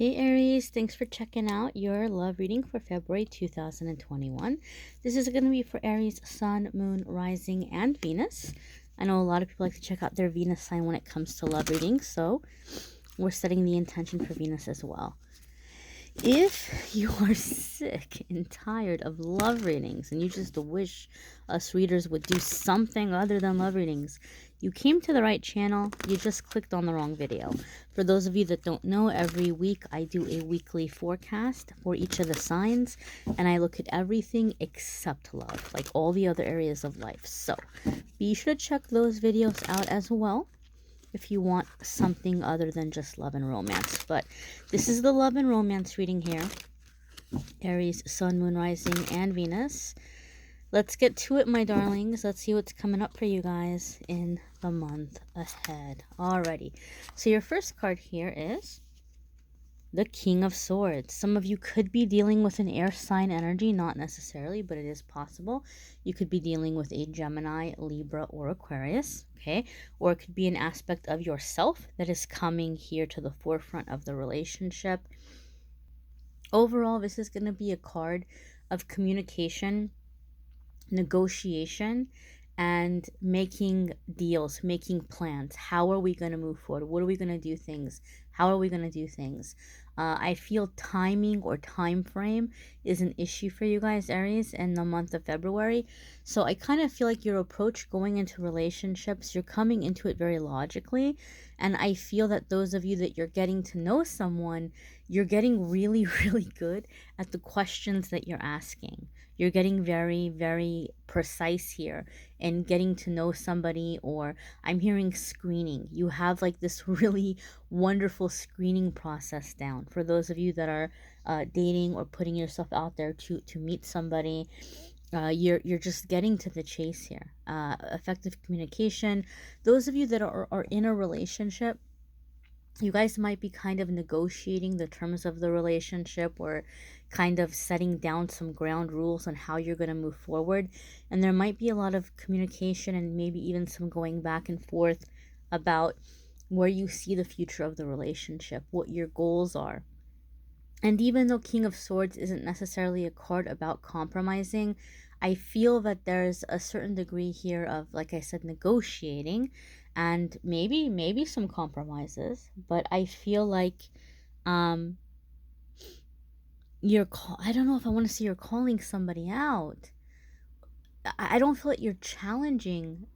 Hey Aries, thanks for checking out your love reading for February 2021. This is going to be for Aries, Sun, Moon, Rising, and Venus. I know a lot of people like to check out their Venus sign when it comes to love readings, so we're setting the intention for Venus as well. If you are sick and tired of love readings and you just wish us readers would do something other than love readings, you came to the right channel. You just clicked on the wrong video. For those of you that don't know, every week I do a weekly forecast for each of the signs, and I look at everything except love, like all the other areas of life. So be sure to check those videos out as well if you want something other than just love and romance. But this is the love and romance reading here. Aries, Sun, Moon, Rising, and Venus. Let's get to it, my darlings. Let's see what's coming up for you guys in the month ahead. Alrighty. So your first card here is the King of Swords. Some of you could be dealing with an air sign energy, not necessarily, but it is possible. You could be dealing with a Gemini, Libra, or Aquarius, okay? Or it could be an aspect of yourself that is coming here to the forefront of the relationship. Overall, this is going to be a card of communication, negotiation, and making deals, making plans. How are we going to move forward? What are we going to do things? How are we going to do things? I feel timing or time frame is an issue for you guys, Aries, in the month of February. So I kind of feel like your approach going into relationships, you're coming into it very logically. And I feel that those of you that you're getting to know someone, you're getting really, really good at the questions that you're asking. You're getting very, very precise here in getting to know somebody, or I'm hearing screening. You have like this really wonderful screening process down for those of you that are dating or putting yourself out there to meet somebody. You're just getting to the chase here. Effective communication. Those of you that are in a relationship, you guys might be kind of negotiating the terms of the relationship, or kind of setting down some ground rules on how you're going to move forward. And there might be a lot of communication and maybe even some going back and forth about where you see the future of the relationship, what your goals are. And even though King of Swords isn't necessarily a card about compromising, I feel that there's a certain degree here of, like I said, negotiating and maybe some compromises. But I feel like um I don't know if I want to say you're calling somebody out. I don't feel like you're challenging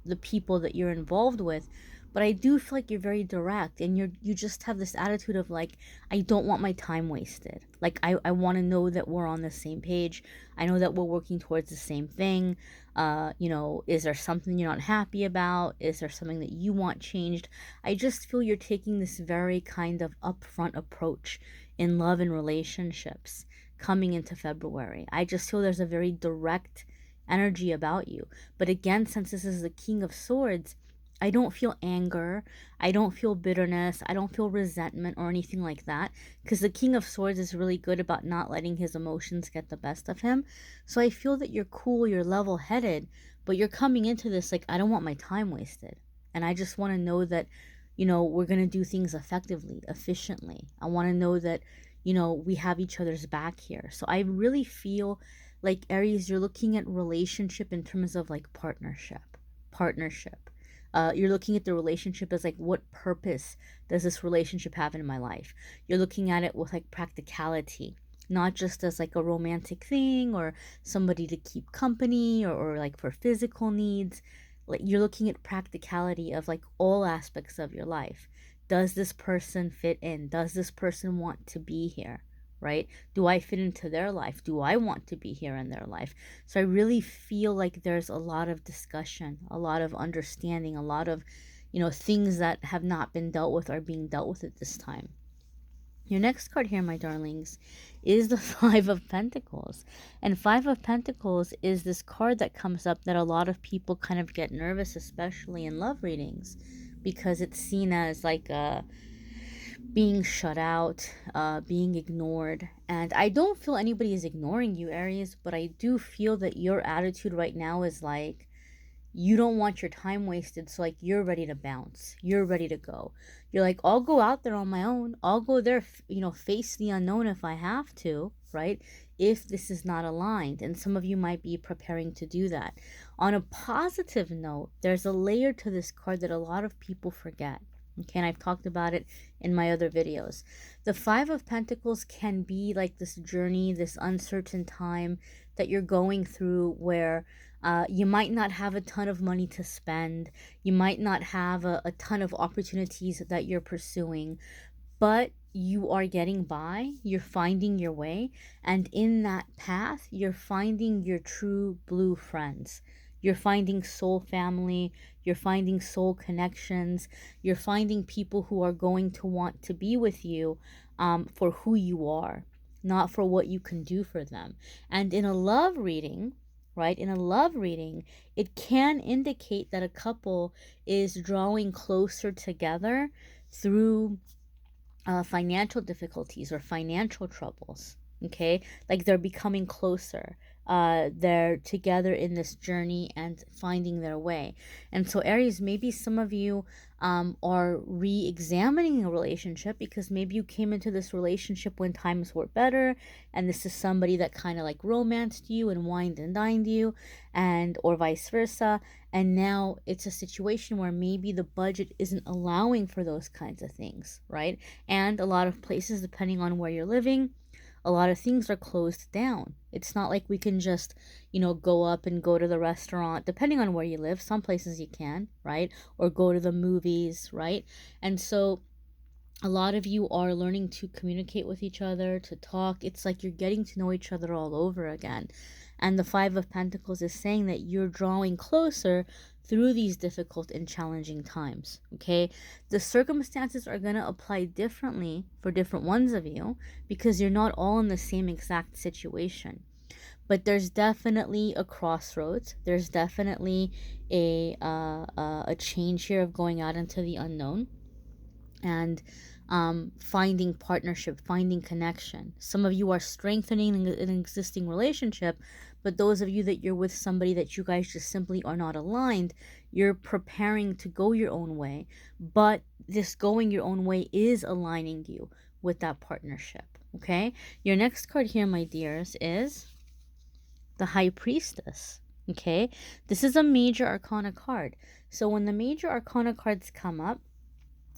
the people that you're involved with, but I do feel like you're very direct, and you just have this attitude of like, I don't want my time wasted. Like I want to know that we're on the same page. I know that we're working towards the same thing. Is there something you're not happy about? Is there something that you want changed? I just feel you're taking this very kind of upfront approach in love and relationships coming into February. I just feel there's a very direct energy about you. But again, since this is the King of Swords, I don't feel anger. I don't feel bitterness. I don't feel resentment or anything like that. Because the King of Swords is really good about not letting his emotions get the best of him. So I feel that you're cool, you're level headed, but you're coming into this like, I don't want my time wasted. And I just want to know that, we're going to do things effectively, efficiently. I want to know that, we have each other's back here. So I really feel like, Aries, you're looking at relationship in terms of like partnership. You're looking at the relationship as like, what purpose does this relationship have in my life? You're looking at it with like practicality, not just as like a romantic thing or somebody to keep company, or like for physical needs. Like, you're looking at practicality of like all aspects of your life. Does this person fit in? Does this person want to be here? Right? Do I fit into their life? Do I want to be here in their life? So I really feel like there's a lot of discussion, a lot of understanding, a lot of, things that have not been dealt with are being dealt with at this time. Your next card here, my darlings, is the Five of Pentacles. And Five of Pentacles is this card that comes up that a lot of people kind of get nervous, especially in love readings, because it's seen as like being shut out, being ignored. And I don't feel anybody is ignoring you, Aries, but I do feel that your attitude right now is like, you don't want your time wasted. So like you're ready to bounce. You're ready to go. You're like, I'll go out there on my own. I'll go there, face the unknown if I have to, right? If this is not aligned. And some of you might be preparing to do that. On a positive note, there's a layer to this card that a lot of people forget. Okay, and I've talked about it in my other videos. The Five of Pentacles can be like this journey, this uncertain time that you're going through where you might not have a ton of money to spend. You might not have a ton of opportunities that you're pursuing, but you are getting by, you're finding your way, and in that path, you're finding your true blue friends. You're finding soul family, you're finding soul connections, you're finding people who are going to want to be with you for who you are, not for what you can do for them. And in a love reading, right, in a love reading, it can indicate that a couple is drawing closer together through financial difficulties or financial troubles. Okay, like they're becoming closer. They're together in this journey and finding their way. And so, Aries, maybe some of you are re-examining a relationship because maybe you came into this relationship when times were better, and this is somebody that kind of like romanced you and wined and dined you, and or vice versa. And now it's a situation where maybe the budget isn't allowing for those kinds of things, right? And a lot of places, depending on where you're living, a lot of things are closed down. It's not like we can just, go up and go to the restaurant, depending on where you live. Some places you can, right? Or go to the movies, right? And so a lot of you are learning to communicate with each other, to talk. It's like you're getting to know each other all over again. And the Five of Pentacles is saying that you're drawing closer through these difficult and challenging times. Okay, the circumstances are going to apply differently for different ones of you because you're not all in the same exact situation. But there's definitely a crossroads. There's definitely a change here of going out into the unknown and finding partnership, finding connection. Some of you are strengthening an existing relationship, but those of you that you're with somebody that you guys just simply are not aligned, you're preparing to go your own way, but this going your own way is aligning you with that partnership. Okay, your next card here, my dears, is the High Priestess. Okay, this is a major arcana card. So when the major arcana cards come up,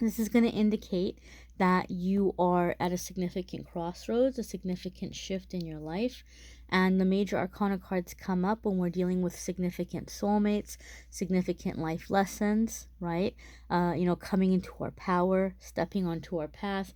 this is going to indicate that you are at a significant crossroads, a significant shift in your life. And the major arcana cards come up when we're dealing with significant soulmates, significant life lessons, right? Coming into our power, stepping onto our path.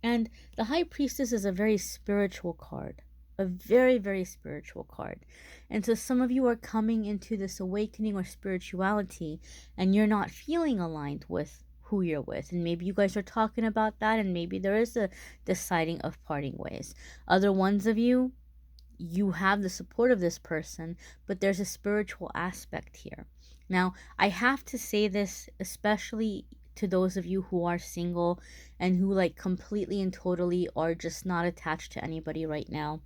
And the High Priestess is a very spiritual card, a very, very spiritual card. And so some of you are coming into this awakening or spirituality and you're not feeling aligned with who you're with, and maybe you guys are talking about that, and maybe there is a deciding of parting ways. Other ones of you, you have the support of this person, but there's a spiritual aspect here. Now, I have to say this, especially to those of you who are single and who like completely and totally are just not attached to anybody right now.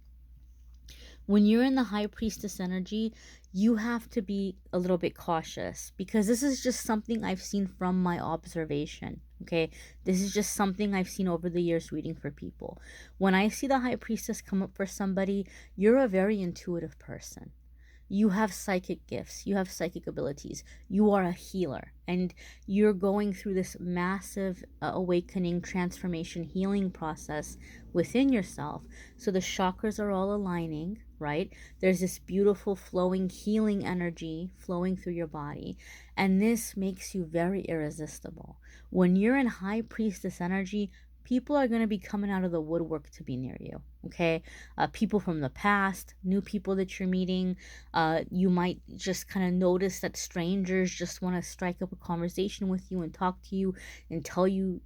When you're in the High Priestess energy, you have to be a little bit cautious because this is just something I've seen from my observation. Okay, this is just something I've seen over the years reading for people. When I see the High Priestess come up for somebody, you're a very intuitive person. You have psychic gifts, you have psychic abilities, you are a healer, and you're going through this massive awakening, transformation, healing process within yourself. So the chakras are all aligning, right? There's this beautiful flowing healing energy flowing through your body, and this makes you very irresistible. When you're in High Priestess energy, people are going to be coming out of the woodwork to be near you. Okay, people from the past, new people that you're meeting. You might just kind of notice that strangers just want to strike up a conversation with you and talk to you and tell you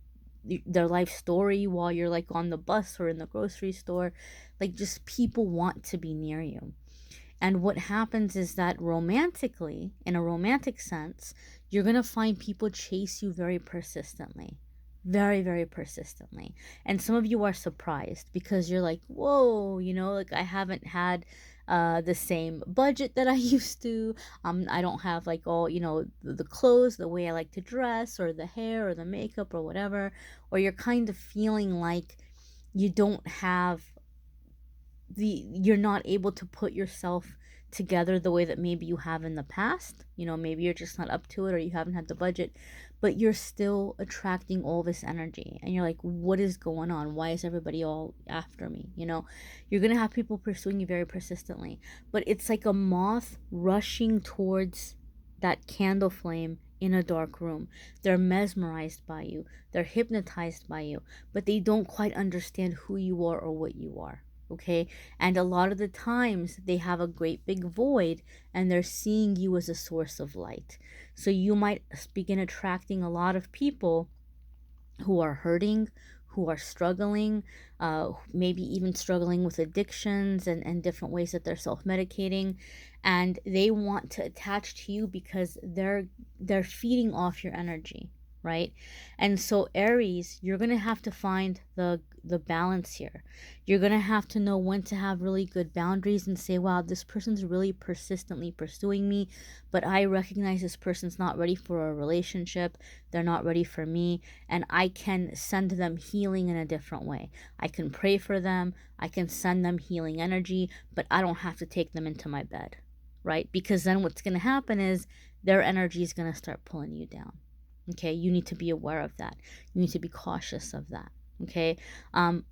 their life story while you're like on the bus or in the grocery store. Like, just people want to be near you. And what happens is that romantically, in a romantic sense, you're going to find people chase you very persistently. Very, very persistently. And some of you are surprised because you're like, whoa, like I haven't had the same budget that I used to. I don't have like all, the clothes, the way I like to dress, or the hair or the makeup or whatever. Or you're kind of feeling like you don't have you're not able to put yourself together the way that maybe you have in the past. Maybe you're just not up to it, or you haven't had the budget, but you're still attracting all this energy. And you're like, what is going on? Why is everybody all after me? You're going to have people pursuing you very persistently, but it's like a moth rushing towards that candle flame in a dark room. They're mesmerized by you, they're hypnotized by you, but they don't quite understand who you are or what you are. Okay, and a lot of the times they have a great big void, and they're seeing you as a source of light. So you might begin attracting a lot of people who are hurting, who are struggling, maybe even struggling with addictions and different ways that they're self-medicating, and they want to attach to you because they're feeding off your energy, right? And so Aries, you're gonna have to find the balance here. You're gonna have to know when to have really good boundaries and say, wow, this person's really persistently pursuing me, but I recognize this person's not ready for a relationship. They're not ready for me, and I can send them healing in a different way. I can pray for them, I can send them healing energy, but I don't have to take them into my bed, right? Because then what's going to happen is their energy is going to start pulling you down. Okay, you need to be aware of that. You need to be cautious of that. Okay,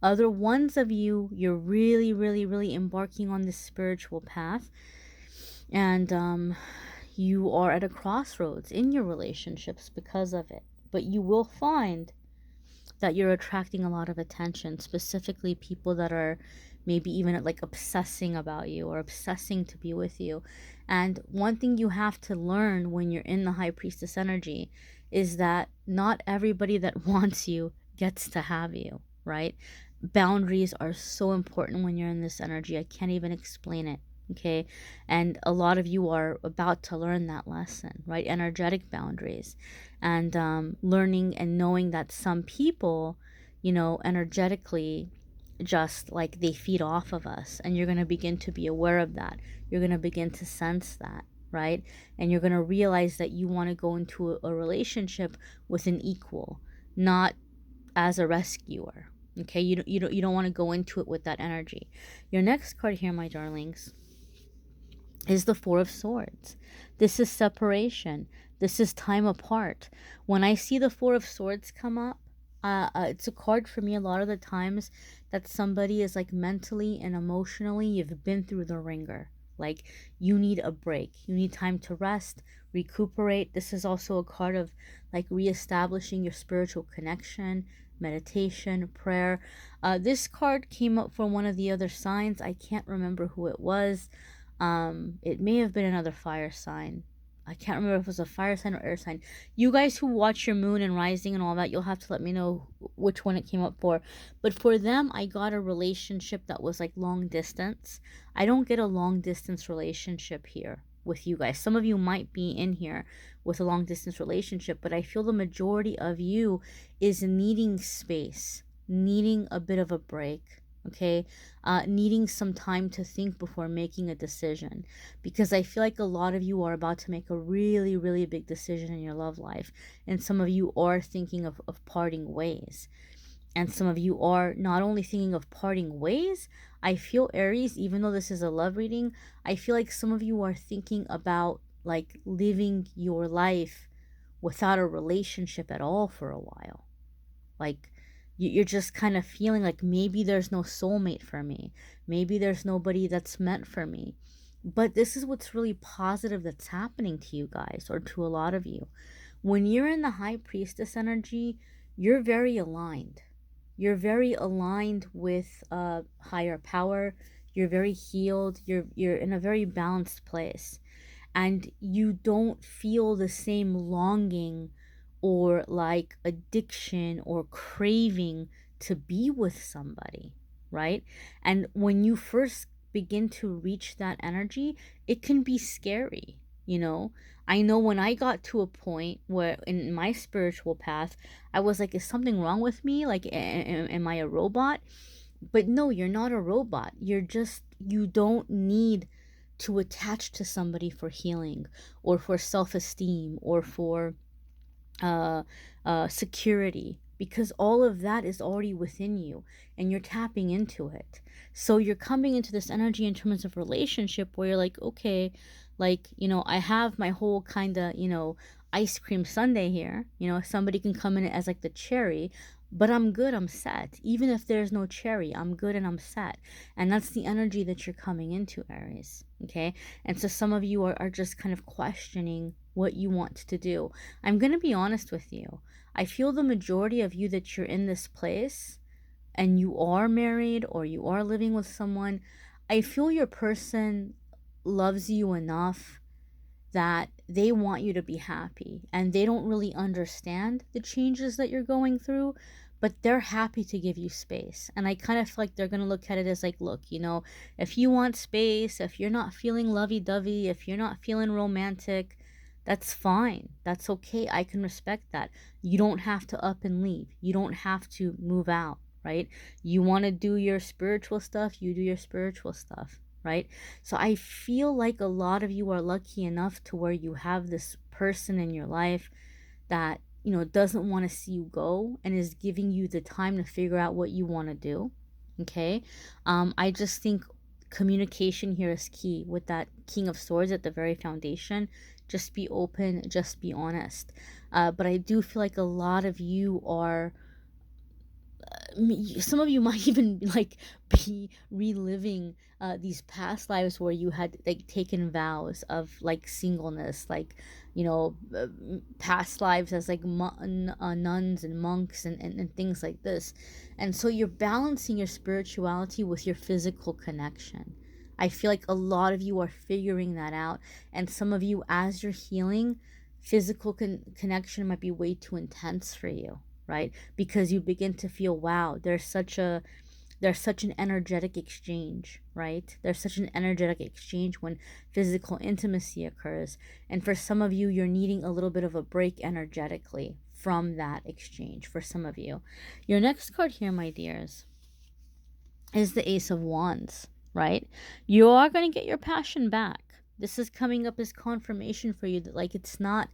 other ones of you, you're really, really, really embarking on this spiritual path, and you are at a crossroads in your relationships because of it. But you will find that you're attracting a lot of attention, specifically people that are maybe even like obsessing about you or obsessing to be with you. And one thing you have to learn when you're in the high priestess energy is that not everybody that wants you gets to have you, right? Boundaries are so important when you're in this energy. I can't even explain it. Okay, and a lot of you are about to learn that lesson, right? Energetic boundaries, and learning and knowing that some people, energetically, just like they feed off of us, and you're going to begin to be aware of that. You're going to begin to sense that, right? And you're going to realize that you want to go into a relationship with an equal, not as a rescuer. Okay, you don't want to go into it with that energy. Your next card here, my darlings, is the Four of Swords. This is separation. This is time apart. When I see the Four of Swords come up, it's a card for me a lot of the times that somebody is like mentally and emotionally, you've been through the ringer. Like you need a break. You need time to rest, recuperate. This is also a card of like reestablishing your spiritual connection, meditation, prayer. This card came up for one of the other signs. I can't remember who it was. It may have been another fire sign. I can't remember if it was a fire sign or air sign. You guys who watch your moon and rising and all that, you'll have to let me know which one it came up for. But for them, I got a relationship that was like long distance. I don't get a long distance relationship here with you guys. Some of you might be in here with a long distance relationship, but I feel the majority of you is needing space, needing a bit of a break. Okay, needing some time to think before making a decision, because I feel like a lot of you are about to make a really, really big decision in your love life, and some of you are thinking of parting ways, and some of you are not only thinking of parting ways. I feel, Aries, even though this is a love reading, I feel like some of you are thinking about like living your life without a relationship at all for a while. Like you're just kind of feeling like maybe there's no soulmate for me. Maybe there's nobody that's meant for me. But this is what's really positive that's happening to you guys, or to a lot of you. When you're in the high priestess energy, you're very aligned. You're very aligned with higher power. You're very healed. You're in a very balanced place, and you don't feel the same longing or like addiction or craving to be with somebody, right? And when you first begin to reach that energy, it can be scary, you know? I know when I got to a point where in my spiritual path, I was like, is something wrong with me? Like, am I a robot? But no, you're not a robot. you don't need to attach to somebody for healing or for self-esteem or for uh, security, because all of that is already within you and you're tapping into it. So you're coming into this energy in terms of relationship where you're like, okay, like, I have my whole kind of, ice cream sundae here. Somebody can come in as like the cherry, but I'm good, I'm set. Even if there's no cherry, I'm good and I'm set. And that's the energy that you're coming into, Aries. Okay. And so some of you are just kind of questioning what you want to do. I'm going to be honest with you. I feel the majority of you that you're in this place and you are married or you are living with someone, I feel your person loves you enough that they want you to be happy and they don't really understand the changes that you're going through, but they're happy to give you space. And I kind of feel like they're going to look at it as like, look, if you want space, if you're not feeling lovey-dovey, if you're not feeling romantic, that's fine. That's okay. I can respect that. You don't have to up and leave. You don't have to move out, right? You want to do your spiritual stuff, you do your spiritual stuff, right? So I feel like a lot of you are lucky enough to where you have this person in your life that, doesn't want to see you go and is giving you the time to figure out what you want to do. Okay. I just think communication here is key with that King of Swords at the very foundation. Just be open, just be honest. But I do feel like a lot of you are, some of you might even like be reliving these past lives where you had like taken vows of like singleness, like past lives as like nuns and monks and things like this. And so you're balancing your spirituality with your physical connection. I feel like a lot of you are figuring that out, and some of you, as you're healing, physical connection might be way too intense for you, right? Because you begin to feel, wow, there's such an energetic exchange, right? There's such an energetic exchange when physical intimacy occurs. And for some of you, you're needing a little bit of a break energetically from that exchange. For some of you, your next card here, my dears, is the Ace of Wands, right? You are going to get your passion back. This is coming up as confirmation for you that like it's not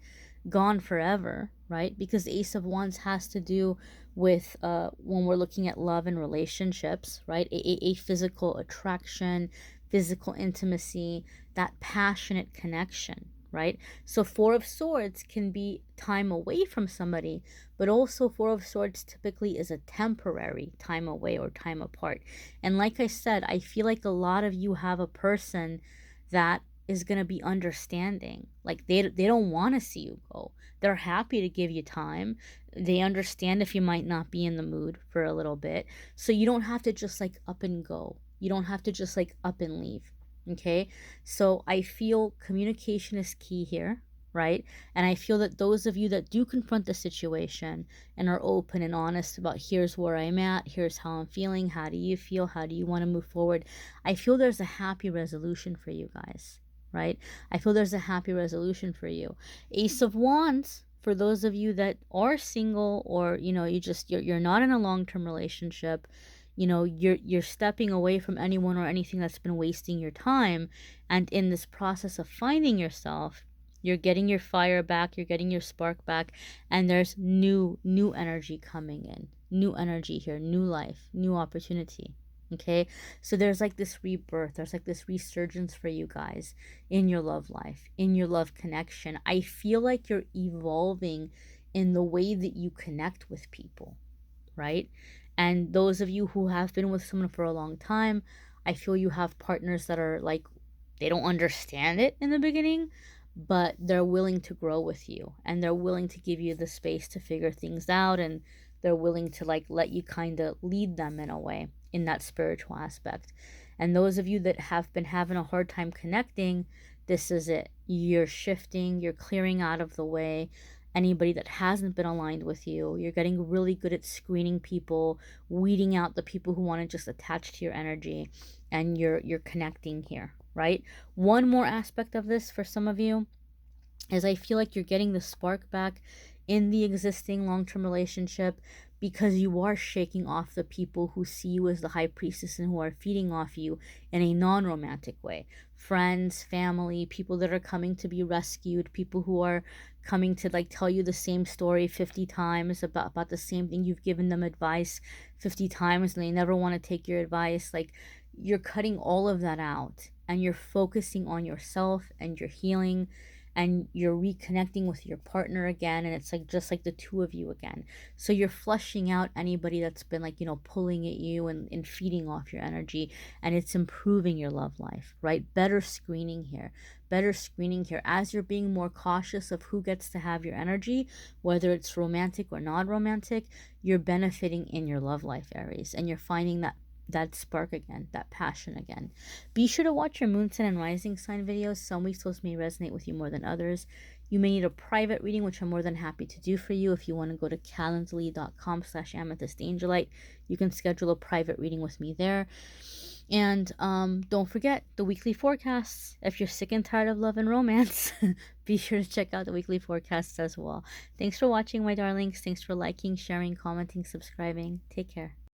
gone forever, right? Because Ace of Wands has to do with when we're looking at love and relationships, right? A physical attraction, physical intimacy, that passionate connection, right? So Four of Swords can be time away from somebody, but also Four of Swords typically is a temporary time away or time apart. And like I said, I feel like a lot of you have a person that is going to be understanding. Like they don't want to see you go. They're happy to give you time. They understand if you might not be in the mood for a little bit. So you don't have to just like up and go. You don't have to just like up and leave. Okay? So I feel communication is key here, right? And I feel that those of you that do confront the situation and are open and honest about here's where I'm at, here's how I'm feeling, how do you feel, how do you want to move forward, I feel there's a happy resolution for you guys, right? I feel there's a happy resolution for you. Ace of Wands, for those of you that are single or, you're not in a long-term relationship, you're stepping away from anyone or anything that's been wasting your time. And in this process of finding yourself, you're getting your fire back, you're getting your spark back, and there's new energy coming in. New energy here, new life, new opportunity. Okay, so there's like this rebirth, there's like this resurgence for you guys in your love life, in your love connection. I feel like you're evolving in the way that you connect with people, right? And those of you who have been with someone for a long time, I feel you have partners that are like, they don't understand it in the beginning, but they're willing to grow with you and they're willing to give you the space to figure things out, and they're willing to like let you kind of lead them in a way in that spiritual aspect. And those of you that have been having a hard time connecting, this is it. You're shifting, you're clearing out of the way anybody that hasn't been aligned with you. You're getting really good at screening people, weeding out the people who want to just attach to your energy, and you're connecting here, right? One more aspect of this for some of you is I feel like you're getting the spark back in the existing long-term relationship, because you are shaking off the people who see you as the high priestess and who are feeding off you in a non-romantic way. Friends, family, people that are coming to be rescued, people who are coming to like tell you the same story 50 times about the same thing. You've given them advice 50 times and they never want to take your advice. Like, you're cutting all of that out and you're focusing on yourself and your healing, and you're reconnecting with your partner again, and it's like just like the two of you again. So you're flushing out anybody that's been like, pulling at you and feeding off your energy, and it's improving your love life, right? Better screening here. Better screening here. As you're being more cautious of who gets to have your energy, whether it's romantic or non-romantic, you're benefiting in your love life, Aries, and you're finding that spark again, that passion again. Be sure to watch your moon sign and rising sign videos. Some weeks those may resonate with you more than others. You may need a private reading, which I'm more than happy to do for you. If you want to go to calendly.com/amethystangelite, you can schedule a private reading with me there. And don't forget the weekly forecasts. If you're sick and tired of love and romance, be sure to check out the weekly forecasts as well. Thanks for watching, my darlings. Thanks for liking, sharing, commenting, subscribing. Take care.